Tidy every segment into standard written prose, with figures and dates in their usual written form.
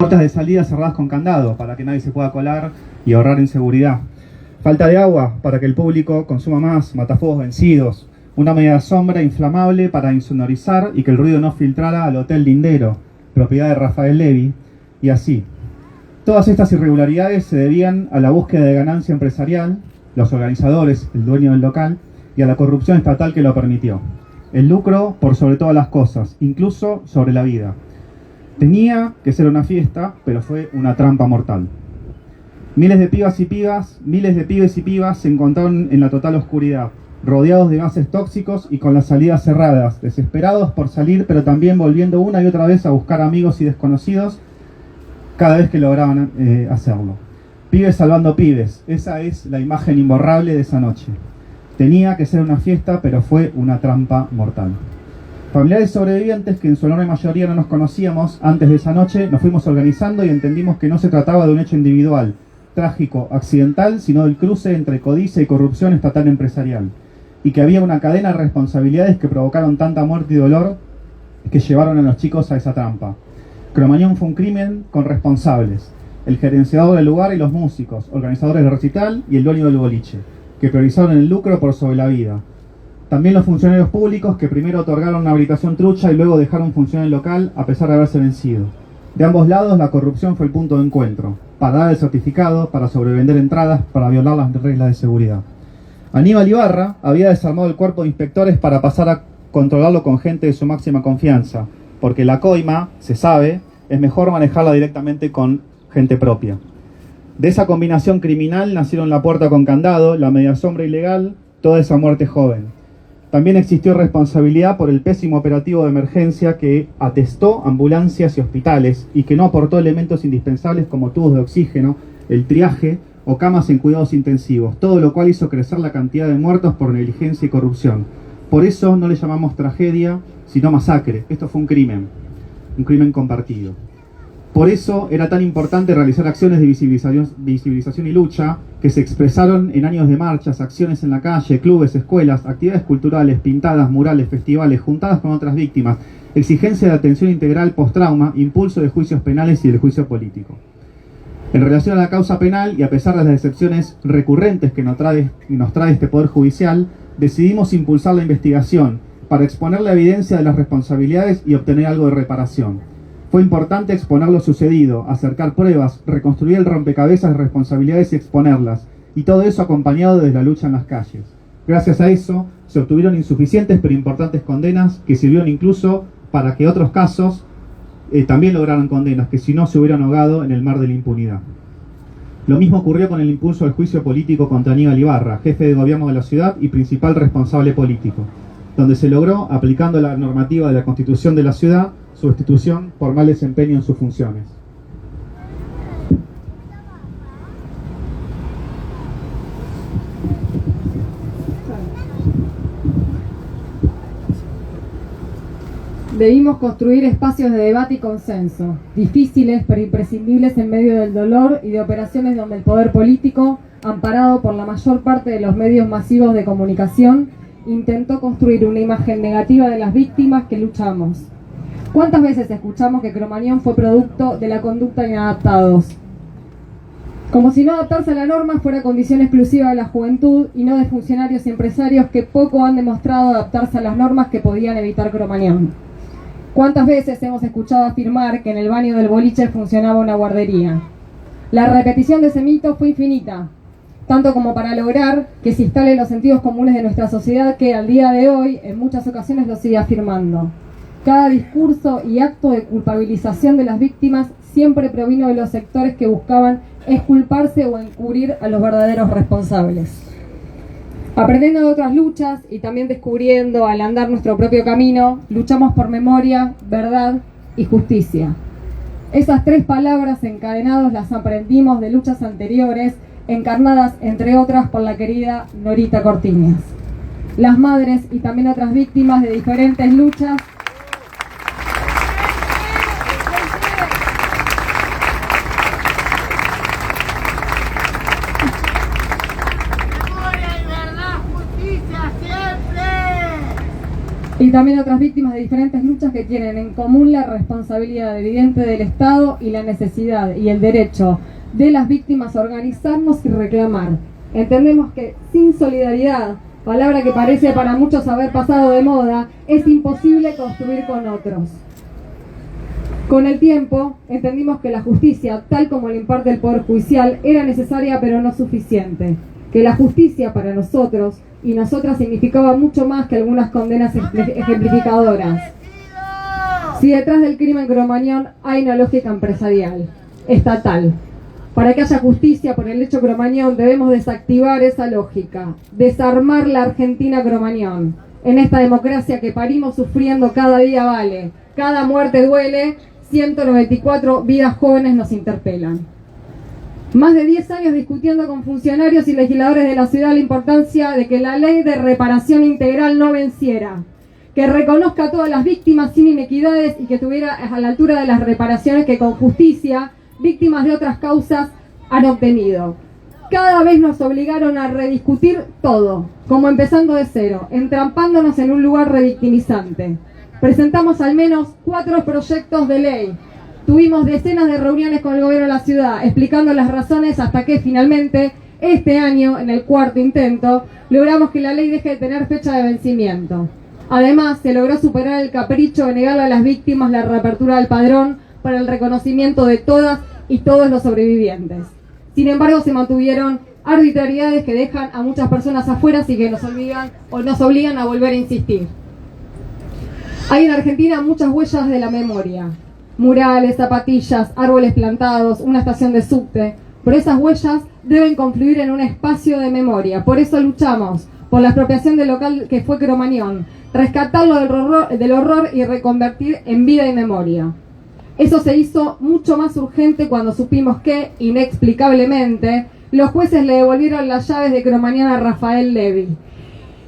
Puertas de salida cerradas con candado para que nadie se pueda colar y ahorrar en seguridad. Falta de agua para que el público consuma más, matafuegos vencidos, una media sombra inflamable para insonorizar y que el ruido no filtrara al Hotel Lindero, propiedad de Rafael Levy, y así. Todas estas irregularidades se debían a la búsqueda de ganancia empresarial, los organizadores, el dueño del local, y a la corrupción estatal que lo permitió. El lucro por sobre todas las cosas, incluso sobre la vida. Tenía que ser una fiesta, pero fue una trampa mortal. Miles de pibes y pibas se encontraron en la total oscuridad, rodeados de gases tóxicos y con las salidas cerradas, desesperados por salir, pero también volviendo una y otra vez a buscar amigos y desconocidos cada vez que lograban hacerlo. Pibes salvando pibes, esa es la imagen imborrable de esa noche. Tenía que ser una fiesta, pero fue una trampa mortal. Familiares sobrevivientes, que en su enorme mayoría no nos conocíamos antes de esa noche, nos fuimos organizando y entendimos que no se trataba de un hecho individual, trágico, accidental, sino del cruce entre codicia y corrupción estatal empresarial, y que había una cadena de responsabilidades que provocaron tanta muerte y dolor que llevaron a los chicos a esa trampa. Cromañón fue un crimen con responsables, el gerenciador del lugar y los músicos, organizadores del recital y el dueño del boliche, que priorizaron el lucro por sobre la vida. También los funcionarios públicos que primero otorgaron una habilitación trucha y luego dejaron funcionar el local a pesar de haberse vencido. De ambos lados la corrupción fue el punto de encuentro, para dar el certificado, para sobrevender entradas, para violar las reglas de seguridad. Aníbal Ibarra había desarmado el cuerpo de inspectores para pasar a controlarlo con gente de su máxima confianza, porque la coima, se sabe, es mejor manejarla directamente con gente propia. De esa combinación criminal nacieron la puerta con candado, la media sombra ilegal, toda esa muerte joven. También existió responsabilidad por el pésimo operativo de emergencia que atestó ambulancias y hospitales y que no aportó elementos indispensables como tubos de oxígeno, el triaje o camas en cuidados intensivos, todo lo cual hizo crecer la cantidad de muertos por negligencia y corrupción. Por eso no le llamamos tragedia, sino masacre. Esto fue un crimen compartido. Por eso era tan importante realizar acciones de visibilización y lucha que se expresaron en años de marchas, acciones en la calle, clubes, escuelas, actividades culturales, pintadas, murales, festivales, juntadas con otras víctimas, exigencia de atención integral post-trauma, impulso de juicios penales y del juicio político. En relación a la causa penal, y a pesar de las excepciones recurrentes que nos trae este Poder Judicial, decidimos impulsar la investigación para exponer la evidencia de las responsabilidades y obtener algo de reparación. Fue importante exponer lo sucedido, acercar pruebas, reconstruir el rompecabezas de responsabilidades y exponerlas, y todo eso acompañado de la lucha en las calles. Gracias a eso se obtuvieron insuficientes pero importantes condenas que sirvieron incluso para que otros casos también lograran condenas, que si no se hubieran ahogado en el mar de la impunidad. Lo mismo ocurrió con el impulso del juicio político contra Aníbal Ibarra, jefe de gobierno de la ciudad y principal responsable político, donde se logró, aplicando la normativa de la Constitución de la ciudad, su destitución por mal desempeño en sus funciones. Debimos construir espacios de debate y consenso, difíciles pero imprescindibles en medio del dolor y de operaciones donde el poder político, amparado por la mayor parte de los medios masivos de comunicación, intentó construir una imagen negativa de las víctimas que luchamos. ¿Cuántas veces escuchamos que Cromañón fue producto de la conducta de inadaptados? Como si no adaptarse a la norma fuera condición exclusiva de la juventud y no de funcionarios y empresarios que poco han demostrado adaptarse a las normas que podían evitar Cromañón. ¿Cuántas veces hemos escuchado afirmar que en el baño del boliche funcionaba una guardería? La repetición de ese mito fue infinita, tanto como para lograr que se instalen los sentidos comunes de nuestra sociedad que al día de hoy en muchas ocasiones lo sigue afirmando. Cada discurso y acto de culpabilización de las víctimas siempre provino de los sectores que buscaban exculparse o encubrir a los verdaderos responsables. Aprendiendo de otras luchas y también descubriendo al andar nuestro propio camino, luchamos por memoria, verdad y justicia. Esas tres palabras encadenadas las aprendimos de luchas anteriores, encarnadas entre otras por la querida Norita Cortiñas. Las madres y también otras víctimas de diferentes luchas y también otras víctimas de diferentes luchas que tienen en común la responsabilidad evidente del Estado y la necesidad y el derecho de las víctimas a organizarnos y reclamar. Entendemos que sin solidaridad, palabra que parece para muchos haber pasado de moda, es imposible construir con otros. Con el tiempo, entendimos que la justicia, tal como la imparte el Poder Judicial, era necesaria pero no suficiente. Que la justicia para nosotros y nosotras significaba mucho más que algunas condenas ejemplificadoras. Si detrás del crimen Cromañón hay una lógica empresarial, estatal. Para que haya justicia por el hecho Cromañón debemos desactivar esa lógica, desarmar la Argentina Cromañón. En esta democracia que parimos sufriendo cada día vale, cada muerte duele, 194 vidas jóvenes nos interpelan. Más de 10 años discutiendo con funcionarios y legisladores de la ciudad la importancia de que la ley de reparación integral no venciera, que reconozca a todas las víctimas sin inequidades y que estuviera a la altura de las reparaciones que con justicia víctimas de otras causas han obtenido. Cada vez nos obligaron a rediscutir todo, como empezando de cero, entrampándonos en un lugar revictimizante. Presentamos al menos 4 proyectos de ley. Tuvimos decenas de reuniones con el gobierno de la ciudad, explicando las razones hasta que finalmente, este año, en el 4º intento, logramos que la ley deje de tener fecha de vencimiento. Además, se logró superar el capricho de negarle a las víctimas la reapertura del padrón para el reconocimiento de todas y todos los sobrevivientes. Sin embargo, se mantuvieron arbitrariedades que dejan a muchas personas afuera y que nos obligan a volver a insistir. Hay en Argentina muchas huellas de la memoria. Murales, zapatillas, árboles plantados, una estación de subte. Pero esas huellas deben confluir en un espacio de memoria. Por eso luchamos por la expropiación del local que fue Cromañón, rescatarlo del horror y reconvertir en vida y memoria. Eso se hizo mucho más urgente cuando supimos que, inexplicablemente, los jueces le devolvieron las llaves de Cromañón a Rafael Levy.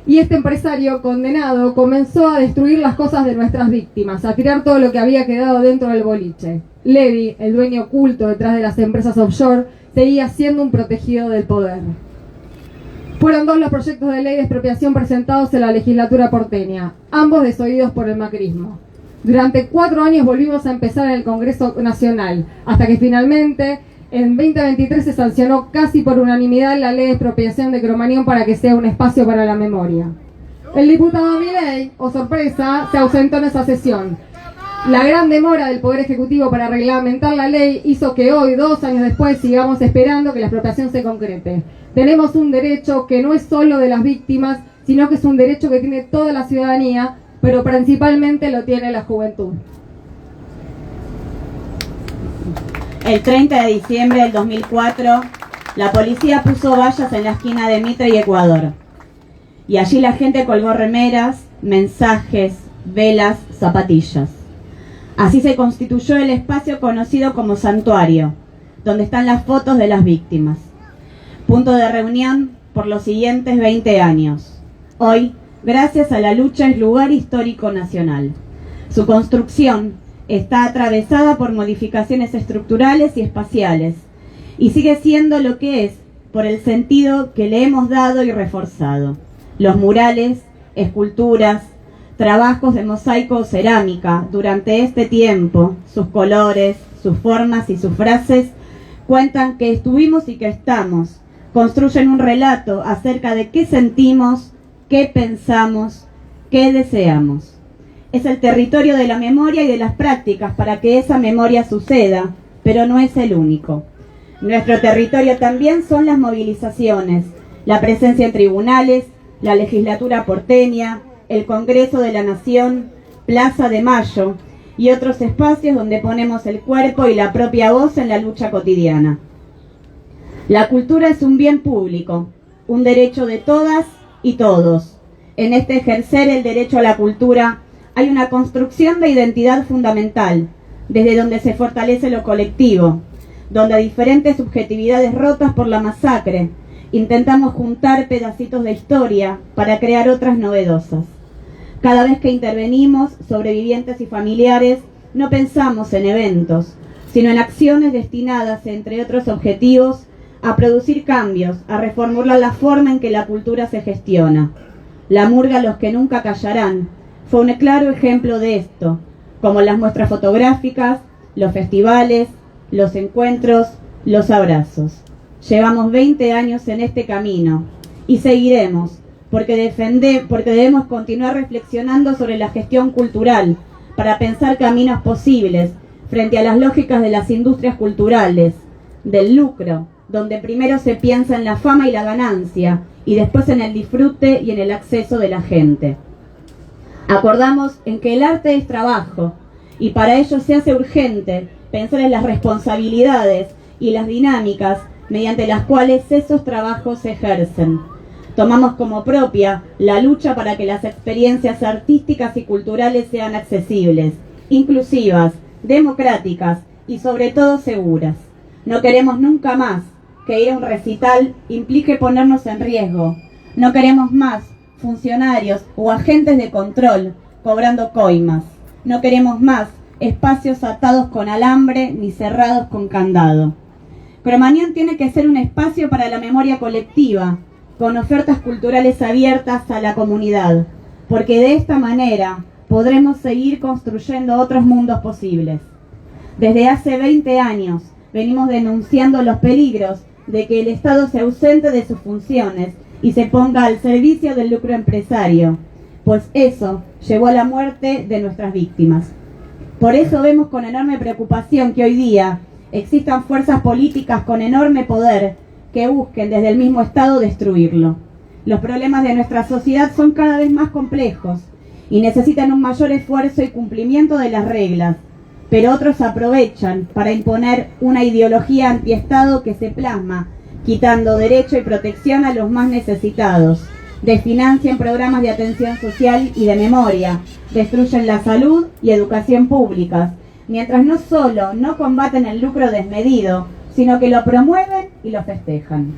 Y este empresario condenado comenzó a destruir las cosas de nuestras víctimas, a tirar todo lo que había quedado dentro del boliche. Levy, el dueño oculto detrás de las empresas offshore, seguía siendo un protegido del poder. Fueron 2 los proyectos de ley de expropiación presentados en la legislatura porteña, ambos desoídos por el macrismo. Durante 4 años volvimos a empezar en el Congreso Nacional, hasta que finalmente en 2023 se sancionó casi por unanimidad la ley de expropiación de Cromañón para que sea un espacio para la memoria. El diputado Milei, oh sorpresa, se ausentó en esa sesión. La gran demora del Poder Ejecutivo para reglamentar la ley hizo que hoy, 2 años después, sigamos esperando que la expropiación se concrete. Tenemos un derecho que no es solo de las víctimas, sino que es un derecho que tiene toda la ciudadanía, pero principalmente lo tiene la juventud. El 30 de diciembre del 2004, la policía puso vallas en la esquina de Mitre y Ecuador. Y allí la gente colgó remeras, mensajes, velas, zapatillas. Así se constituyó el espacio conocido como Santuario, donde están las fotos de las víctimas. Punto de reunión por los siguientes 20 años. Hoy, gracias a la lucha, es lugar histórico nacional. Su construcción está atravesada por modificaciones estructurales y espaciales, y sigue siendo lo que es por el sentido que le hemos dado y reforzado. Los murales, esculturas, trabajos de mosaico o cerámica durante este tiempo, sus colores, sus formas y sus frases cuentan que estuvimos y que estamos, construyen un relato acerca de qué sentimos, qué pensamos, qué deseamos. Es el territorio de la memoria y de las prácticas para que esa memoria suceda, pero no es el único. Nuestro territorio también son las movilizaciones, la presencia en tribunales, la legislatura porteña, el Congreso de la Nación, Plaza de Mayo y otros espacios donde ponemos el cuerpo y la propia voz en la lucha cotidiana. La cultura es un bien público, un derecho de todas y todos. En este ejercer el derecho a la cultura hay una construcción de identidad fundamental, desde donde se fortalece lo colectivo, donde diferentes subjetividades rotas por la masacre intentamos juntar pedacitos de historia para crear otras novedosas. Cada vez que intervenimos, sobrevivientes y familiares, no pensamos en eventos, sino en acciones destinadas, entre otros objetivos, a producir cambios, a reformular la forma en que la cultura se gestiona. La murga Los que nunca callarán fue un claro ejemplo de esto, como las muestras fotográficas, los festivales, los encuentros, los abrazos. Llevamos 20 años en este camino y seguiremos, porque debemos continuar reflexionando sobre la gestión cultural para pensar caminos posibles frente a las lógicas de las industrias culturales, del lucro, donde primero se piensa en la fama y la ganancia y después en el disfrute y en el acceso de la gente. Acordamos en que el arte es trabajo y para ello se hace urgente pensar en las responsabilidades y las dinámicas mediante las cuales esos trabajos se ejercen. Tomamos como propia la lucha para que las experiencias artísticas y culturales sean accesibles, inclusivas, democráticas y sobre todo seguras. No queremos nunca más que ir a un recital implique ponernos en riesgo. No queremos más funcionarios o agentes de control cobrando coimas. No queremos más espacios atados con alambre ni cerrados con candado. Cromañón tiene que ser un espacio para la memoria colectiva, con ofertas culturales abiertas a la comunidad, porque de esta manera podremos seguir construyendo otros mundos posibles. Desde hace 20 años venimos denunciando los peligros de que el Estado se ausente de sus funciones y se ponga al servicio del lucro empresario, pues eso llevó a la muerte de nuestras víctimas. Por eso vemos con enorme preocupación que hoy día existan fuerzas políticas con enorme poder que busquen desde el mismo Estado destruirlo. Los problemas de nuestra sociedad son cada vez más complejos y necesitan un mayor esfuerzo y cumplimiento de las reglas, pero otros aprovechan para imponer una ideología antiestado que se plasma, quitando derecho y protección a los más necesitados, desfinancian programas de atención social y de memoria, destruyen la salud y educación públicas, mientras no solo no combaten el lucro desmedido, sino que lo promueven y lo festejan.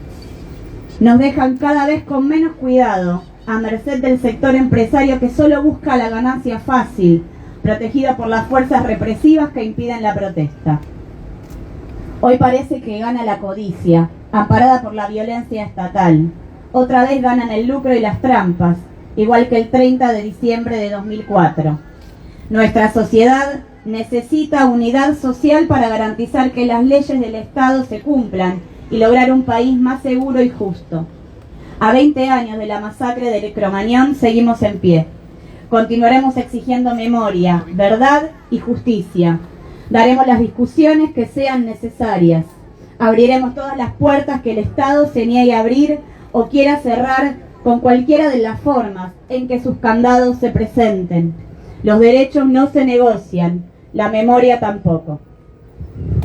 Nos dejan cada vez con menos cuidado, a merced del sector empresario que solo busca la ganancia fácil, protegido por las fuerzas represivas que impiden la protesta. Hoy parece que gana la codicia, amparada por la violencia estatal. Otra vez ganan el lucro y las trampas, igual que el 30 de diciembre de 2004. Nuestra sociedad necesita unidad social para garantizar que las leyes del Estado se cumplan y lograr un país más seguro y justo. A 20 años de la masacre de Cromañón seguimos en pie. Continuaremos exigiendo memoria, verdad y justicia. Daremos las discusiones que sean necesarias. Abriremos todas las puertas que el Estado se niegue a abrir o quiera cerrar con cualquiera de las formas en que sus candados se presenten. Los derechos no se negocian, la memoria tampoco.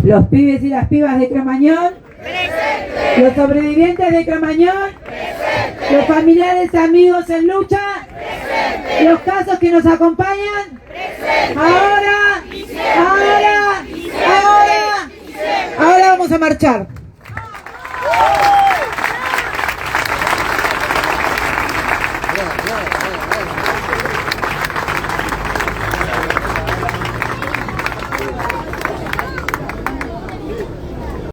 Los pibes y las pibas de Cromañón, presente. Los sobrevivientes de Cromañón, presente. Los familiares y amigos en lucha, presente. Los casos que nos acompañan, presente. Ahora vamos a marchar.